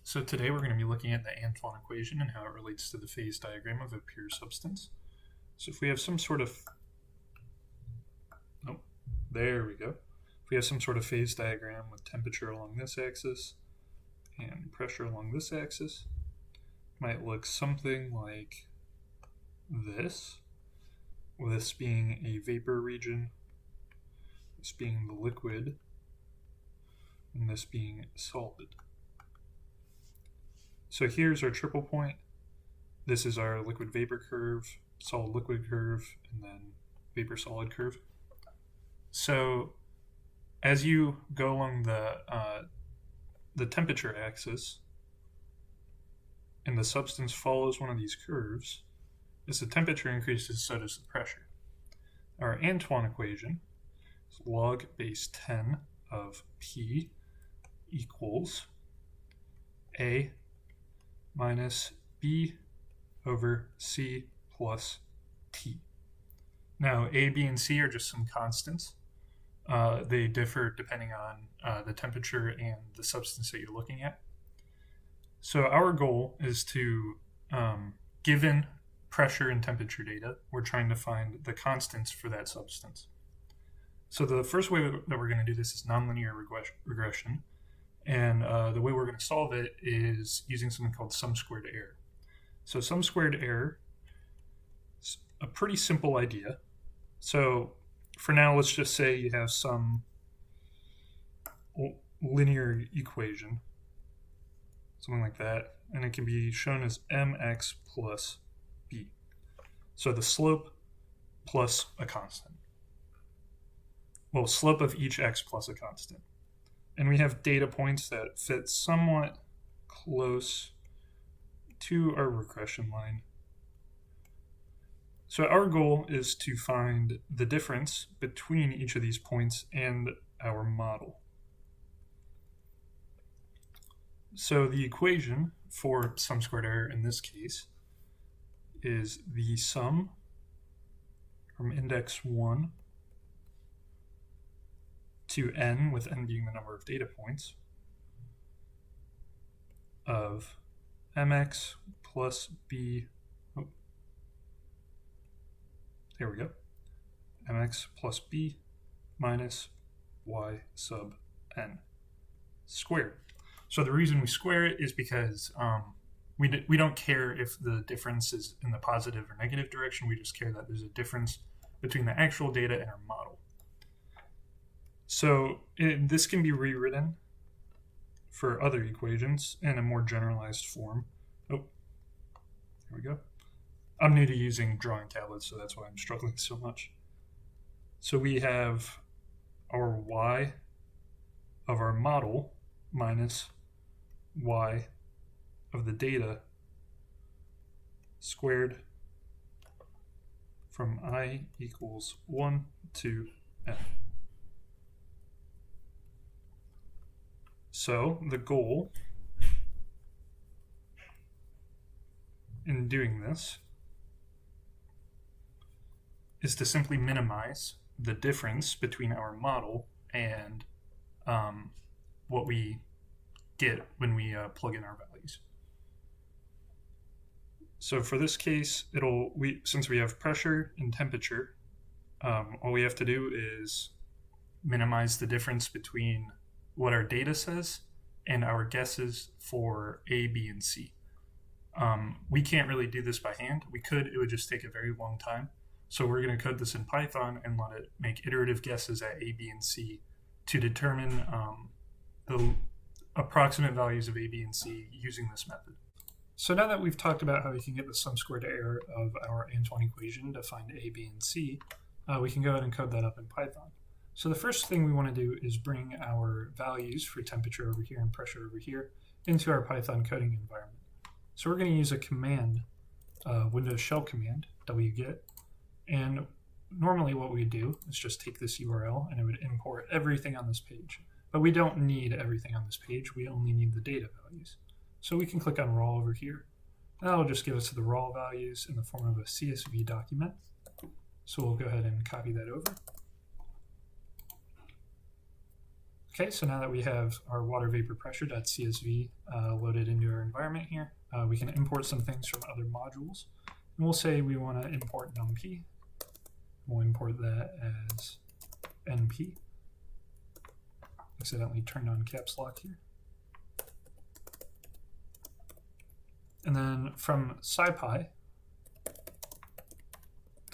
So today we're going to be looking at the Antoine equation and how it relates to the phase diagram of a pure substance. So if we have some sort of, there we go. If we have some sort of phase diagram with temperature along this axis and pressure along this axis, it might look something like this, with this being a vapor region, this being the liquid, and this being solid. So here's our triple point. This is our liquid vapor curve, solid liquid curve, and then vapor solid curve. So as you go along the temperature axis, and the substance follows one of these curves, as the temperature increases, so does the pressure. Our Antoine equation is log base 10 of P equals A minus B over C plus T. Now, A, B, and C are just some constants. They differ depending on the temperature and the substance that you're looking at. So our goal is to, given pressure and temperature data, we're trying to find the constants for that substance. So the first way that we're going to do this is nonlinear regression. And the way we're going to solve it is using something called sum squared error. So sum squared error is a pretty simple idea. So for now, let's just say you have some linear equation, something like that, and it can be shown as mx plus b. So the slope plus a constant. Well, slope of each x plus a constant. And we have data points that fit somewhat close to our regression line. So our goal is to find the difference between each of these points and our model. So the equation for sum squared error in this case is the sum from index 1 to n, with n being the number of data points, of mx plus b, there we go, mx plus b minus y sub n squared. So the reason we square it is because we don't care if the difference is in the positive or negative direction. We just care that there's a difference between the actual data and our model. So this can be rewritten for other equations in a more generalized form. Oh, there we go. I'm new to using drawing tablets, so that's why I'm struggling so much. So we have our y of our model minus y of the data squared from I equals 1 to n. So the goal in doing this is to simply minimize the difference between our model and what we get when we plug in our values. So for this case, since we have pressure and temperature, all we have to do is minimize the difference between what our data says and our guesses for A, B, and C. We can't really do this by hand. We could, it would just take a very long time. So we're going to code this in Python and let it make iterative guesses at A, B, and C to determine the approximate values of A, B, and C using this method. So now that we've talked about how we can get the sum squared error of our Antoine equation to find A, B, and C, we can go ahead and code that up in Python. So the first thing we want to do is bring our values for temperature over here and pressure over here into our Python coding environment. So we're going to use a command, Windows shell command, wget, and normally what we do is just take this URL and it would import everything on this page. But we don't need everything on this page, we only need the data values. So we can click on raw over here. That'll just give us the raw values in the form of a CSV document. So we'll go ahead and copy that over. Okay, so now that we have our water vapor pressure.csv loaded into our environment here, we can import some things from other modules. And we'll say we want to import numpy. We'll import that as np. Accidentally turned on caps lock here. And then from scipy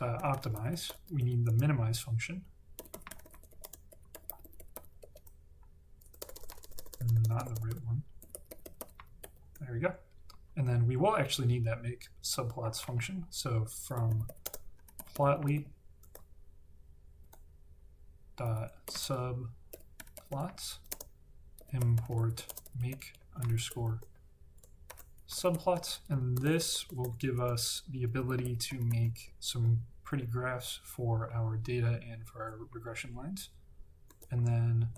optimize, we need the minimize function. Not the right one. There we go. And then we will actually need that make subplots function. So from plotly dot subplots import make underscore subplots, and this will give us the ability to make some pretty graphs for our data and for our regression lines. And then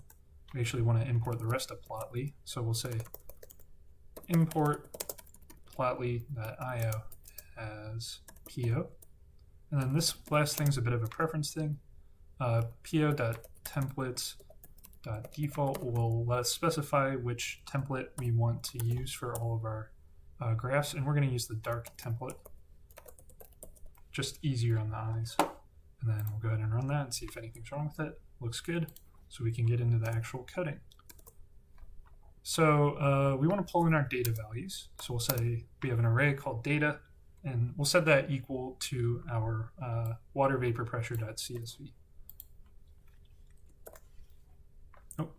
we actually want to import the rest of plotly, so we'll say import plotly.io as PO. And then this last thing's a bit of a preference thing. po.templates.default will let us specify which template we want to use for all of our graphs, and we're going to use the dark template, just easier on the eyes. And then we'll go ahead and run that and see if anything's wrong with it. Looks good, so we can get into the actual coding. So we want to pull in our data values. So we'll say we have an array called data, and we'll set that equal to our water vapor pressure.csv. Oh,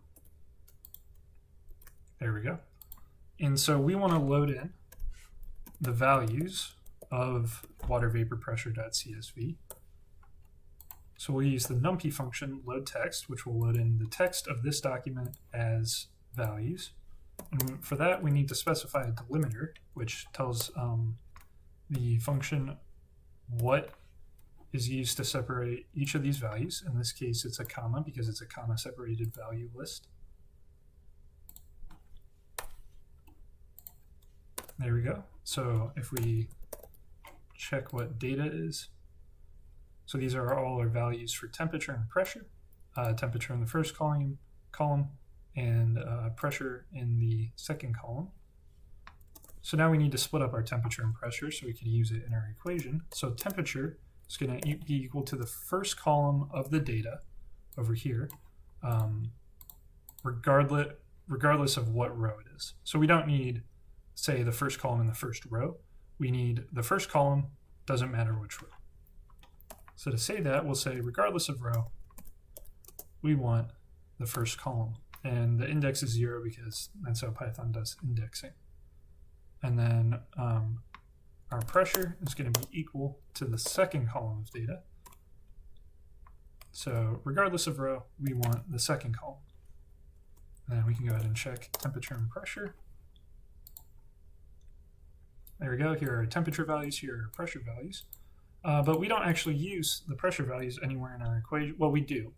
there we go. And so we want to load in the values of water vapor pressure.csv. So we'll use the numpy function load text, which will load in the text of this document as values. And for that, we need to specify a delimiter, which tells the function what is used to separate each of these values. In this case, it's a comma because it's a comma separated value list. There we go. So if we check what data is, so these are all our values for temperature and pressure. Temperature in the first column, and pressure in the second column. So now we need to split up our temperature and pressure so we can use it in our equation. So temperature is going to be equal to the first column of the data over here, regardless of what row it is. So we don't need, say, the first column in the first row. We need the first column, doesn't matter which row. So to say that, we'll say regardless of row, we want the first column. And the index is 0 because that's how Python does indexing. And then our pressure is going to be equal to the second column of data. So regardless of row, we want the second column. And then we can go ahead and check temperature and pressure. There we go. Here are our temperature values. Here are our pressure values. But we don't actually use the pressure values anywhere in our equation. Well, we do.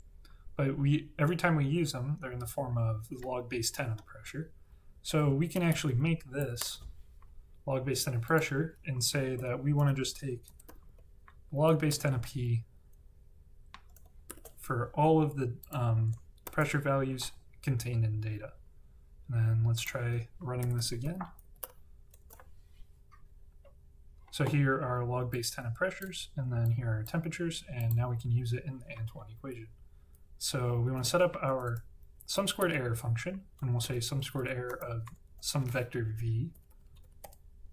But every time we use them, they're in the form of log base 10 of the pressure. So we can actually make this log base 10 of pressure and say that we want to just take log base 10 of P for all of the pressure values contained in data. And then let's try running this again. So here are log base 10 of pressures, and then here are temperatures, and now we can use it in the Antoine equation. So we want to set up our sum squared error function, and we'll say sum squared error of some vector v,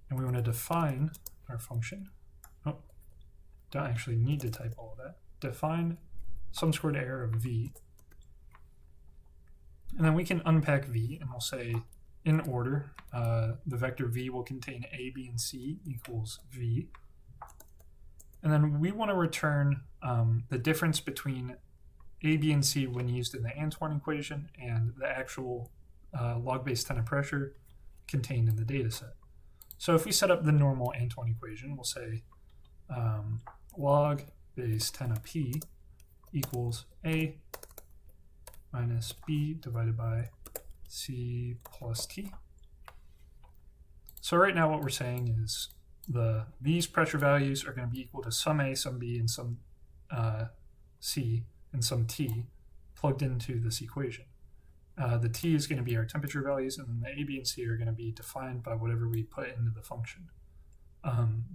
and we want to define our function. Oh, don't actually need to type all of that. Define sum squared error of v, and then we can unpack v, and we'll say in order, the vector v will contain a, b, and c equals v. And then we want to return the difference between a, b, and c when used in the Antoine equation and the actual log base 10 of pressure contained in the data set. So if we set up the normal Antoine equation, we'll say log base 10 of p equals a minus b divided by c plus t. So right now what we're saying is these pressure values are going to be equal to some a, some b, and some c, and some t plugged into this equation. The t is going to be our temperature values, and then the a, b, and c are going to be defined by whatever we put into the function.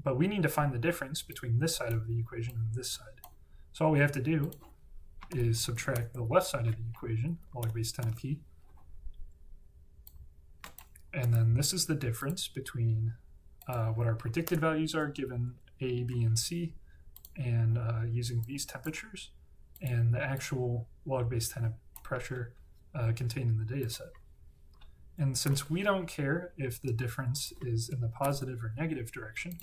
But we need to find the difference between this side of the equation and this side. So all we have to do is subtract the left side of the equation, log base 10 of p. And then this is the difference between what our predicted values are given a, b, and c, and using these temperatures, and the actual log base 10 of pressure contained in the data set. And since we don't care if the difference is in the positive or negative direction,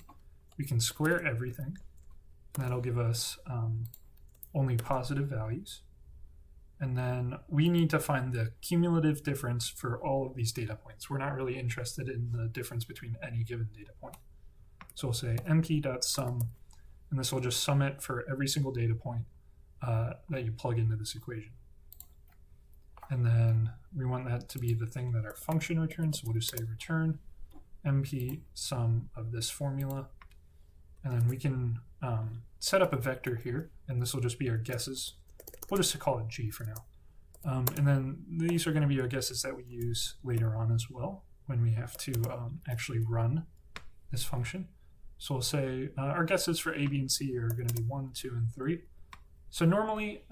we can square everything, and that'll give us only positive values. And then we need to find the cumulative difference for all of these data points. We're not really interested in the difference between any given data point. So we'll say np.sum, and this will just sum it for every single data point that you plug into this equation. And then we want that to be the thing that our function returns, so we'll just say return np sum of this formula. And then we can set up a vector here, and this will just be our guesses. We'll just call it g for now. And then these are going to be our guesses that we use later on as well when we have to actually run this function. So we'll say our guesses for a, b, and c are going to be 1, 2, and 3. So normally,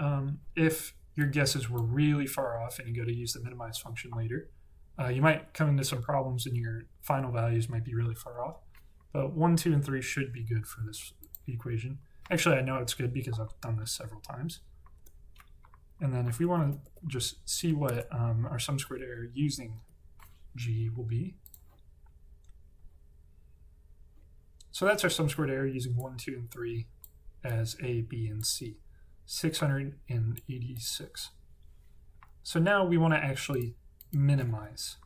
if your guesses were really far off and you go to use the minimize function later, you might come into some problems and your final values might be really far off. But 1, 2, and 3 should be good for this equation. Actually, I know it's good because I've done this several times. And then if we want to just see what our sum squared error using g will be. So that's our sum squared error using 1, 2, and 3 as a, b, and c. 686. So now we want to actually minimize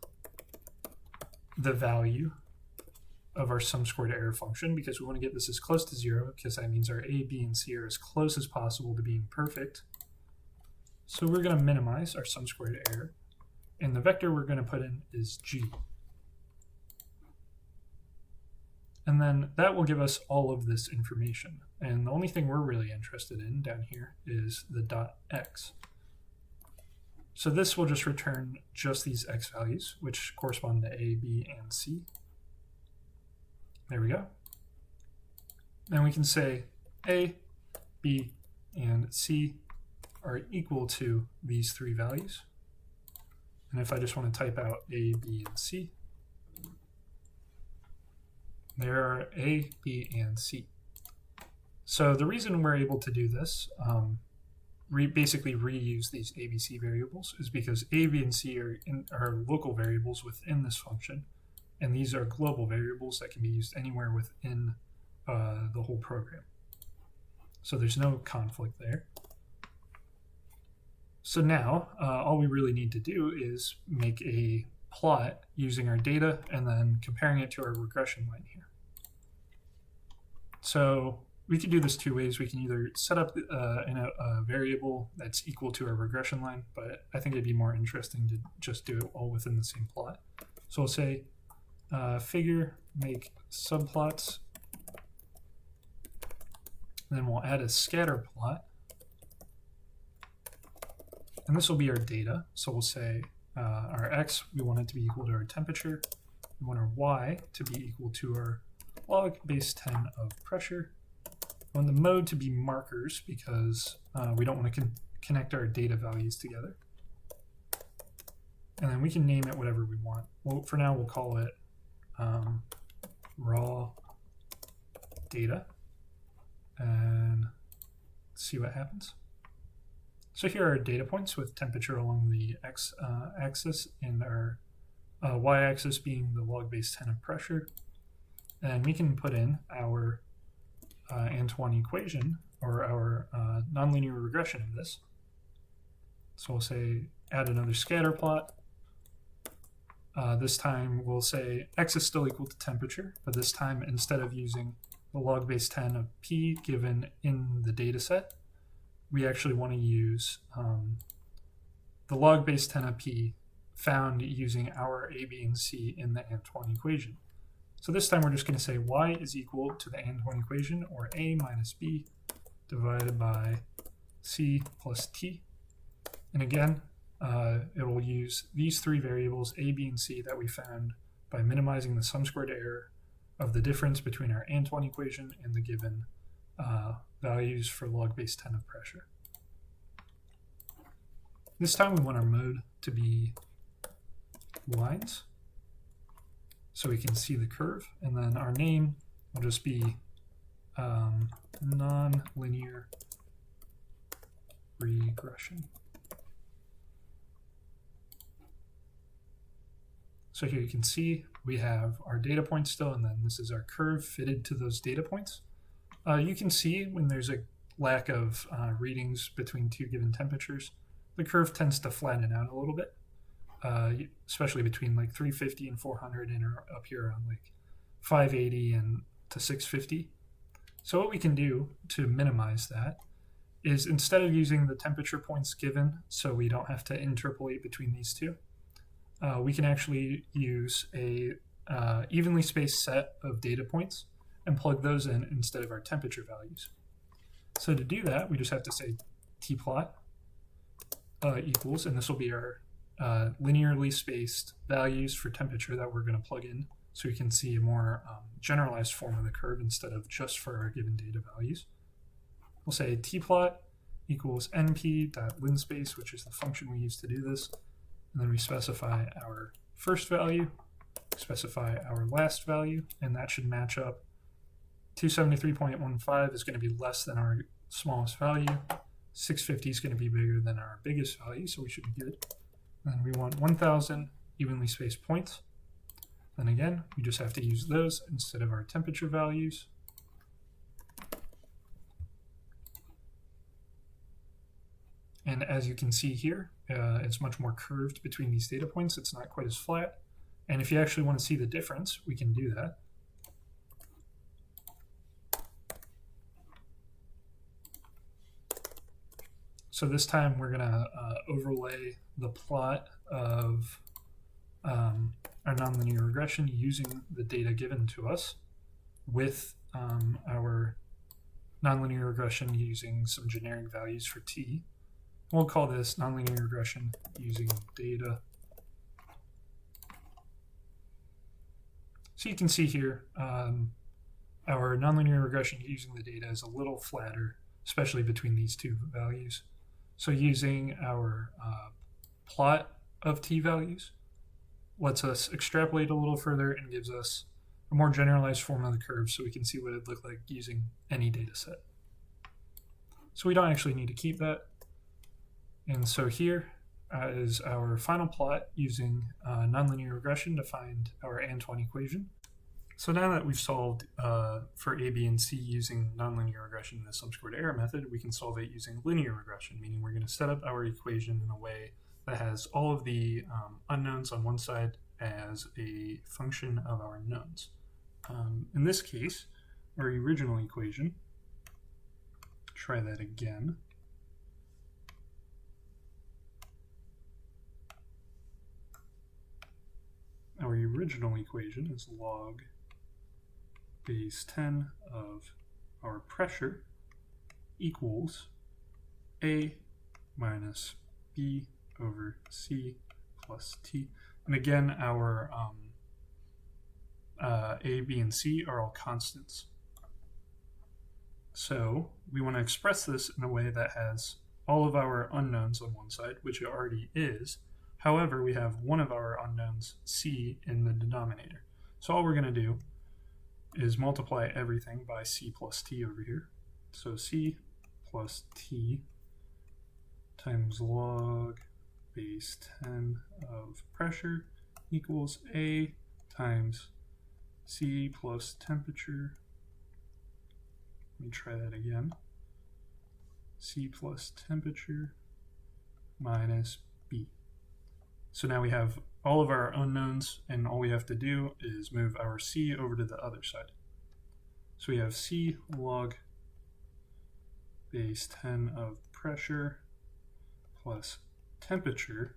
the value of our sum squared error function because we want to get this as close to 0 because that means our a, b, and c are as close as possible to being perfect. So we're going to minimize our sum squared error, and the vector we're going to put in is g. And then that will give us all of this information. And the only thing we're really interested in down here is the dot x. So this will just return just these x values, which correspond to a, b, and c. There we go. And we can say a, b, and c are equal to these three values. And if I just want to type out a, b, and c, there are a, b, and c. So the reason we're able to do this, basically reuse these a, b, c variables, is because a, b, and c are local variables within this function, and these are global variables that can be used anywhere within the whole program. So there's no conflict there. So now, all we really need to do is make a plot using our data and then comparing it to our regression line here. So we can do this two ways. We can either set up a variable that's equal to our regression line, but I think it'd be more interesting to just do it all within the same plot. So we'll say figure make subplots, and then we'll add a scatter plot. And this will be our data. So we'll say our x, we want it to be equal to our temperature. We want our y to be equal to our log base 10 of pressure. We want the mode to be markers because we don't want to connect our data values together. And then we can name it whatever we want. Well, for now, we'll call it raw data. And let's see what happens. So here are our data points with temperature along the x-axis and our y-axis being the log base 10 of pressure. And we can put in our Antoine equation, or our nonlinear regression of this. So we'll say add another scatter plot. This time we'll say x is still equal to temperature, but this time instead of using the log base 10 of p given in the data set, we actually want to use the log base 10 of p found using our a, b, and c in the Antoine equation. So this time we're just going to say y is equal to the Antoine equation, or a minus b divided by c plus t. And again, it will use these three variables, a, b, and c, that we found by minimizing the sum squared error of the difference between our Antoine equation and the given values for log base 10 of pressure. This time we want our mode to be lines, so we can see the curve, and then our name will just be non-linear regression. So here you can see we have our data points still, and then this is our curve fitted to those data points. You can see when there's a lack of readings between two given temperatures, the curve tends to flatten out a little bit, especially between like 350 and 400 and up here around like 580 and to 650. So what we can do to minimize that is, instead of using the temperature points given, so we don't have to interpolate between these two, we can actually use a evenly spaced set of data points and plug those in instead of our temperature values. So to do that, we just have to say tplot equals, and this will be our linearly spaced values for temperature that we're going to plug in, so we can see a more generalized form of the curve instead of just for our given data values. We'll say tplot equals np.linspace, which is the function we use to do this, and then we specify our first value, specify our last value, and that should match up. 273.15 is going to be less than our smallest value. 650 is going to be bigger than our biggest value, so we should be good. And we want 1,000 evenly spaced points. Then again, we just have to use those instead of our temperature values. And as you can see here, it's much more curved between these data points. It's not quite as flat. And if you actually want to see the difference, we can do that. So this time we're going to overlay the plot of our nonlinear regression using the data given to us with our nonlinear regression using some generic values for t. We'll call this nonlinear regression using data. So you can see here our nonlinear regression using the data is a little flatter, especially between these two values. So using our plot of t values lets us extrapolate a little further and gives us a more generalized form of the curve, so we can see what it'd look like using any data set. So we don't actually need to keep that. And so here is our final plot using nonlinear regression to find our Antoine equation. So now that we've solved for a, b, and c using nonlinear regression in the sum squared error method, we can solve it using linear regression, meaning we're going to set up our equation in a way that has all of the unknowns on one side as a function of our knowns. In this case, our original equation, try that again. Our original equation is log base 10 of our pressure equals A minus B over C plus T. And again, our A, B, and C are all constants. So we want to express this in a way that has all of our unknowns on one side, which it already is. However, we have one of our unknowns, C, in the denominator. So all we're going to do is multiply everything by C plus T over here. So C plus T times log base 10 of pressure equals A times C plus temperature. Let me try that again. C plus temperature minus B. So now we have all of our unknowns, and all we have to do is move our C over to the other side. So we have C log base 10 of pressure plus temperature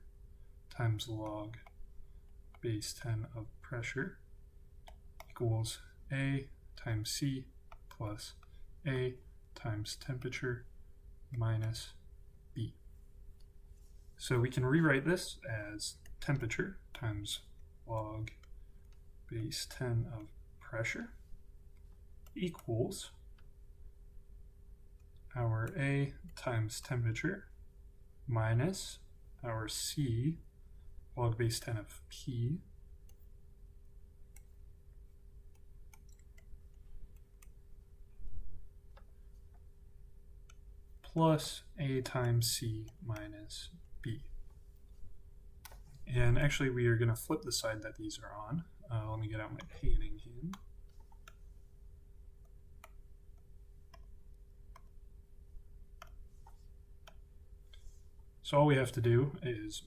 times log base 10 of pressure equals A times C plus A times temperature minus B. So we can rewrite this as temperature times log base 10 of pressure equals our A times temperature minus our C log base 10 of P plus A times C minus B. And actually we are going to flip the side that these are on. Let me get out my painting hand. So all we have to do is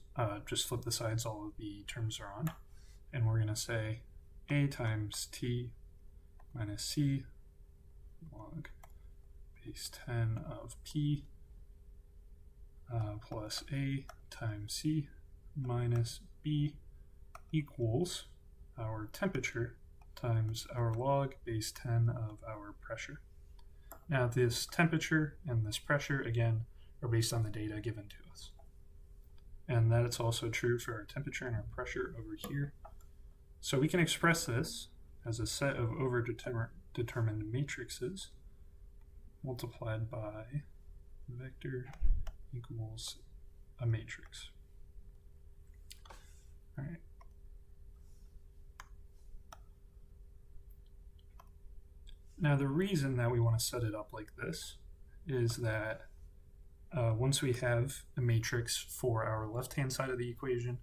just flip the sides all of the terms are on, and we're going to say A times T minus C log base 10 of P plus A times C minus B equals our temperature times our log base 10 of our pressure. Now this temperature and this pressure, again, are based on the data given to us. And that it's also true for our temperature and our pressure over here. So we can express this as a set of overdetermined matrices multiplied by vector equals a matrix. All right. Now the reason that we want to set it up like this is that once we have a matrix for our left-hand side of the equation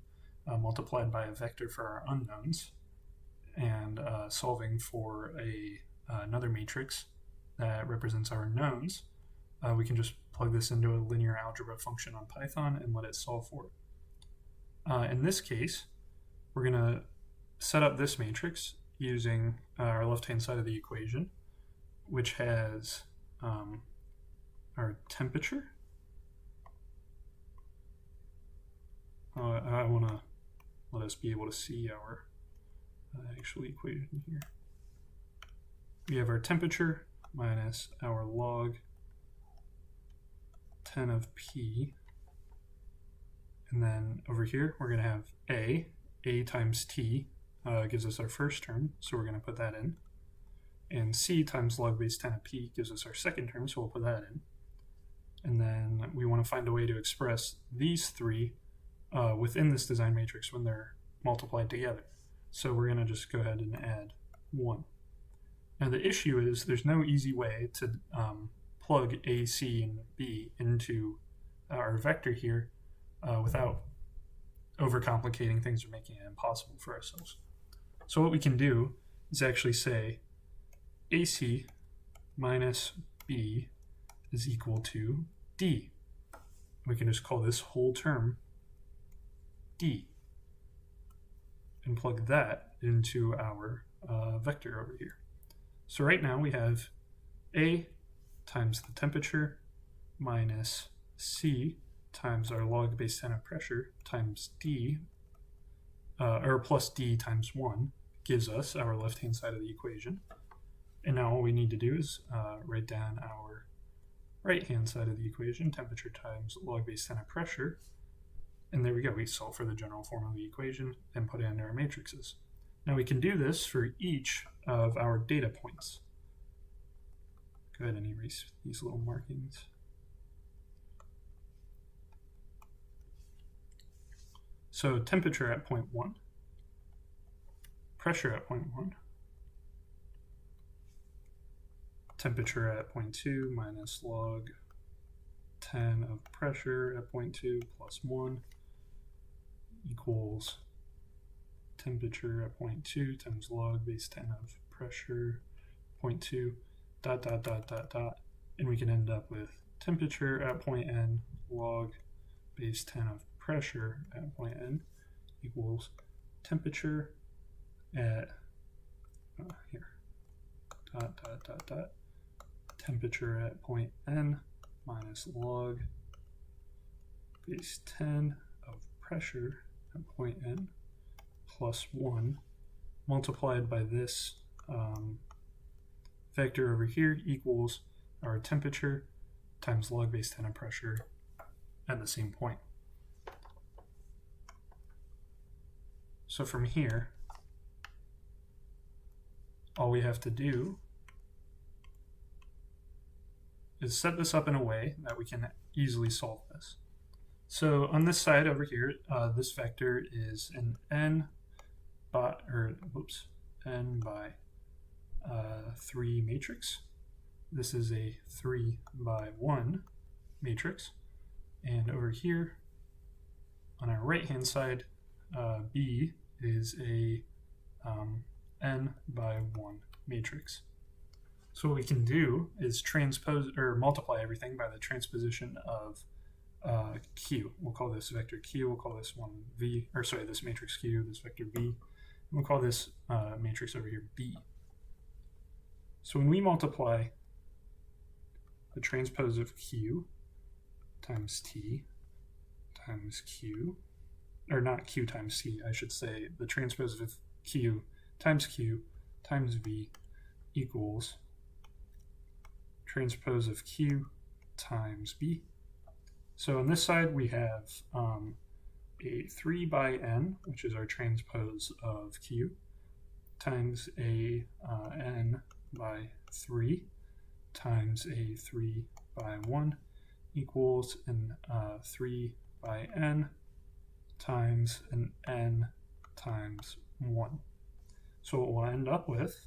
multiplied by a vector for our unknowns and solving for another matrix that represents our knowns, we can just plug this into a linear algebra function on Python and let it solve for it. In this case, we're going to set up this matrix using our left-hand side of the equation, which has our temperature. I want to let us be able to see our actual equation here. We have our temperature minus our log 10 of P. And then over here, we're going to have A times T gives us our first term, so we're going to put that in. And C times log base 10 of P gives us our second term, so we'll put that in. And then we want to find a way to express these three within this design matrix when they're multiplied together. So we're going to just go ahead and add 1. Now the issue is there's no easy way to plug A, C, and B into our vector here without overcomplicating things or making it impossible for ourselves. So what we can do is actually say AC minus B is equal to D. We can just call this whole term D and plug that into our vector over here. So right now we have A times the temperature minus C times our log base 10 of pressure times D, or plus D times 1 gives us our left-hand side of the equation. And now all we need to do is write down our right-hand side of the equation, temperature times log base 10 of pressure. And there we go, we solve for the general form of the equation and put it into our matrices. Now we can do this for each of our data points. Go ahead and erase these little markings. So temperature at point 1, pressure at point 1, temperature at point 2 minus log 10 of pressure at point 2 plus 1 equals temperature at point 2 times log base 10 of pressure point 2 dot dot dot dot dot, and we can end up with temperature at point n log base 10 of pressure at point n equals temperature at here dot dot dot dot temperature at point n minus log base 10 of pressure at point n plus 1 multiplied by this vector over here equals our temperature times log base 10 of pressure at the same point. So from here, all we have to do is set this up in a way that we can easily solve this. So on this side over here, this vector is an n by 3 matrix. This is a 3 by 1 matrix. And over here, on our right-hand side, B is a n by 1 matrix. So what we can do is transpose or multiply everything by the transposition of Q. We'll call this vector Q. We'll call this one V, or sorry, this matrix Q, this vector V. And we'll call this matrix over here B. So when we multiply the transpose of Q times T times Q, or not Q times T, I should say, the transpose of Q times V equals transpose of Q times B. So on this side we have a 3 by n, which is our transpose of Q, times a n by 3 times a 3 by 1 equals an 3 by n times an n times 1. So what we'll end up with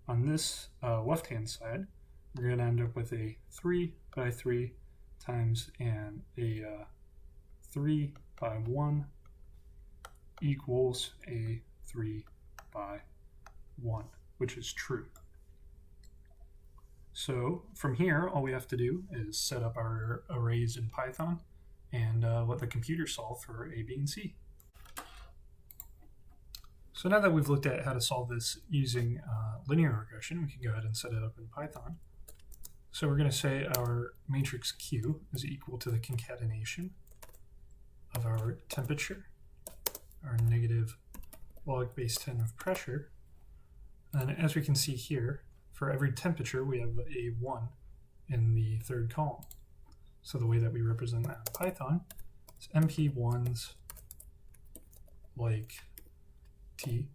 on this left-hand side, we're going to end up with a 3 by 3 times a 3 by 1 equals a 3 by 1, which is true. So from here, all we have to do is set up our arrays in Python and let the computer solve for A, B, and C. So now that we've looked at how to solve this using linear regression, we can go ahead and set it up in Python. So we're going to say our matrix Q is equal to the concatenation of our temperature, our negative log base 10 of pressure. And as we can see here, for every temperature, we have a 1 in the third column. So the way that we represent that in Python is MP1s like T.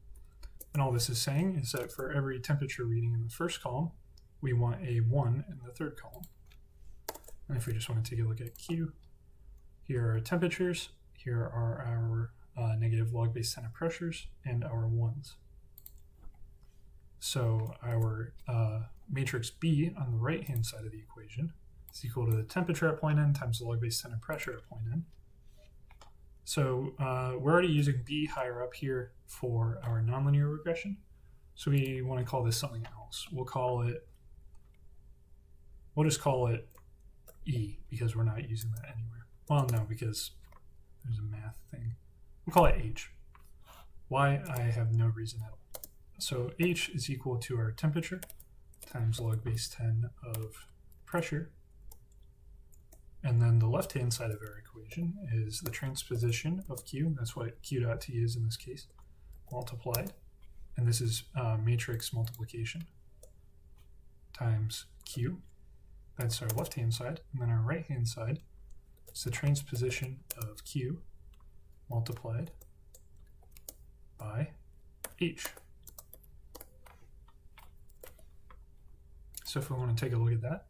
And all this is saying is that for every temperature reading in the first column, we want a 1 in the third column. And if we just want to take a look at Q, here are our temperatures, here are our negative log base 10 of pressures, and our 1s. So our matrix B on the right-hand side of the equation is equal to the temperature at point n times the log base 10 of pressure at point n. So we're already using B higher up here for our nonlinear regression. So we want to call this something else. We'll just call it E because we're not using that anywhere. Well, no, because there's a math thing. We'll call it H. Why? I have no reason at all. So H is equal to our temperature times log base 10 of pressure. And then the left-hand side of our equation is the transposition of Q. That's what Q dot T is in this case, multiplied. And this is matrix multiplication times Q. That's our left-hand side. And then our right-hand side is the transposition of Q multiplied by H. So if we want to take a look at that,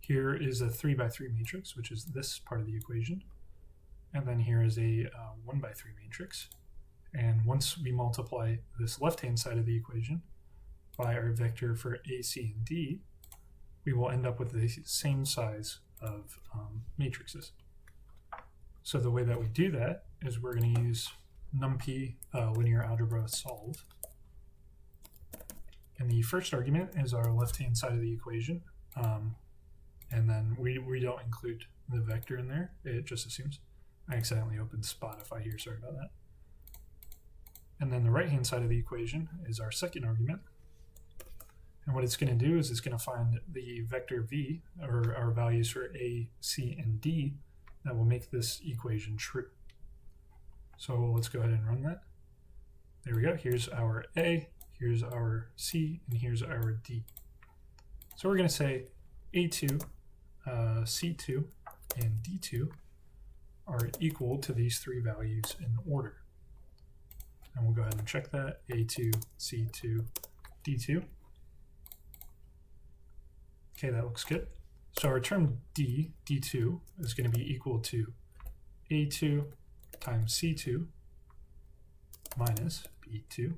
here is a 3 by 3 matrix, which is this part of the equation. And then here is a 1 by 3 matrix. And once we multiply this left-hand side of the equation by our vector for A, C, and D, we will end up with the same size of matrices. So the way that we do that is we're going to use NumPy linear algebra solve. And the first argument is our left-hand side of the equation. And then we don't include the vector in there. It just assumes. I accidentally opened Spotify here, sorry about that. And then the right-hand side of the equation is our second argument. And what it's going to do is it's going to find the vector v, or our values for a, c, and d, that will make this equation true. So let's go ahead and run that. There we go. Here's our a, here's our c, and here's our d. So we're going to say a2, c2, and d2 are equal to these three values in order. and we'll go ahead and check that, A2, C2, D2. Okay, that looks good. So our term D, D2, is going to be equal to A2 times C2 minus B2.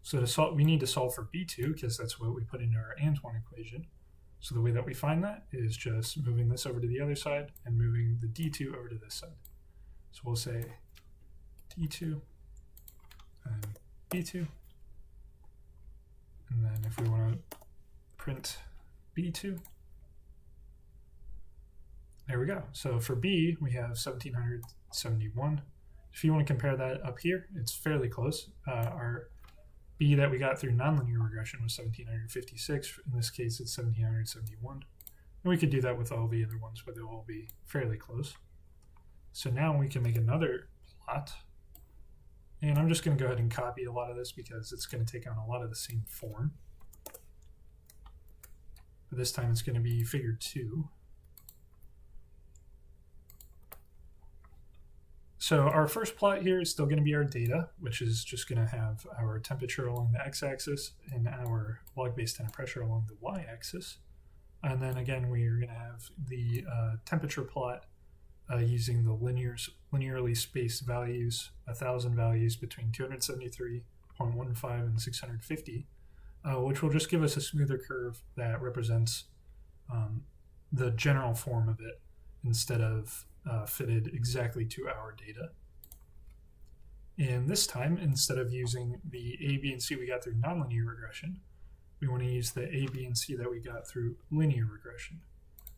So to solve, we need to solve for B2 because that's what we put into our Antoine equation. So the way that we find that is just moving this over to the other side and moving the D2 over to this side. So we'll say D2 and B2. And then if we want to print B2, there we go. So for B, we have 1771. If you want to compare that up here, it's fairly close. Our B that we got through nonlinear regression was 1756. In this case, it's 1771. And we could do that with all the other ones, but they'll all be fairly close. So now we can make another plot. And I'm just going to go ahead and copy a lot of this because it's going to take on a lot of the same form. But this time it's going to be figure 2. So our first plot here is still going to be our data, which is just going to have our temperature along the x-axis and our log-based tenant pressure along the y-axis. And then again, we are going to have the temperature plot using the linearly spaced values, 1,000 values between 273.15 and 650, which will just give us a smoother curve that represents the general form of it instead of fitted exactly to our data. And this time, instead of using the A, B, and C we got through nonlinear regression, we want to use the A, B, and C that we got through linear regression.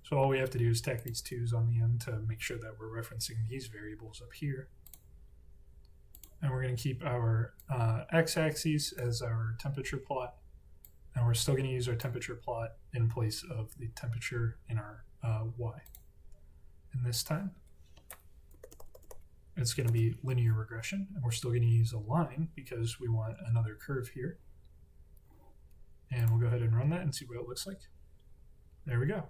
So all we have to do is tack these 2's on the end to make sure that we're referencing these variables up here. And we're going to keep our x-axis as our temperature plot, and we're still going to use our temperature plot in place of the temperature in our y. And this time, it's going to be linear regression, and we're still going to use a line because we want another curve here. And we'll go ahead and run that and see what it looks like. There we go.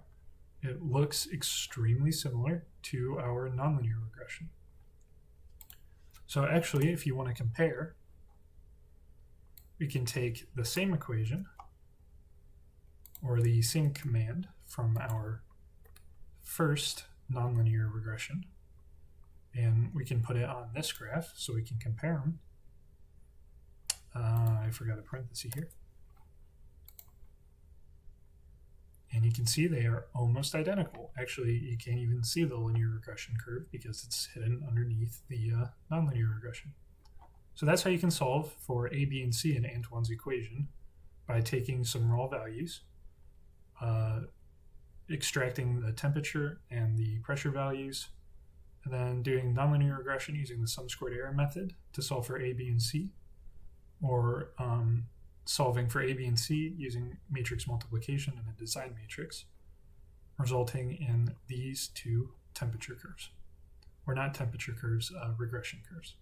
It looks extremely similar to our nonlinear regression. So actually, if you want to compare, we can take the same equation or the same command from our first nonlinear regression, and we can put it on this graph so we can compare them. I forgot a parenthesis here. And you can see they are almost identical. Actually, you can't even see the linear regression curve because it's hidden underneath the nonlinear regression. So that's how you can solve for A, B, and C in Antoine's equation by taking some raw values, extracting the temperature and the pressure values, and then doing nonlinear regression using the sum-squared error method to solve for A, B, and C, or solving for A, B, and C using matrix multiplication in a design matrix, resulting in these 2 temperature curves. Or not temperature curves, regression curves.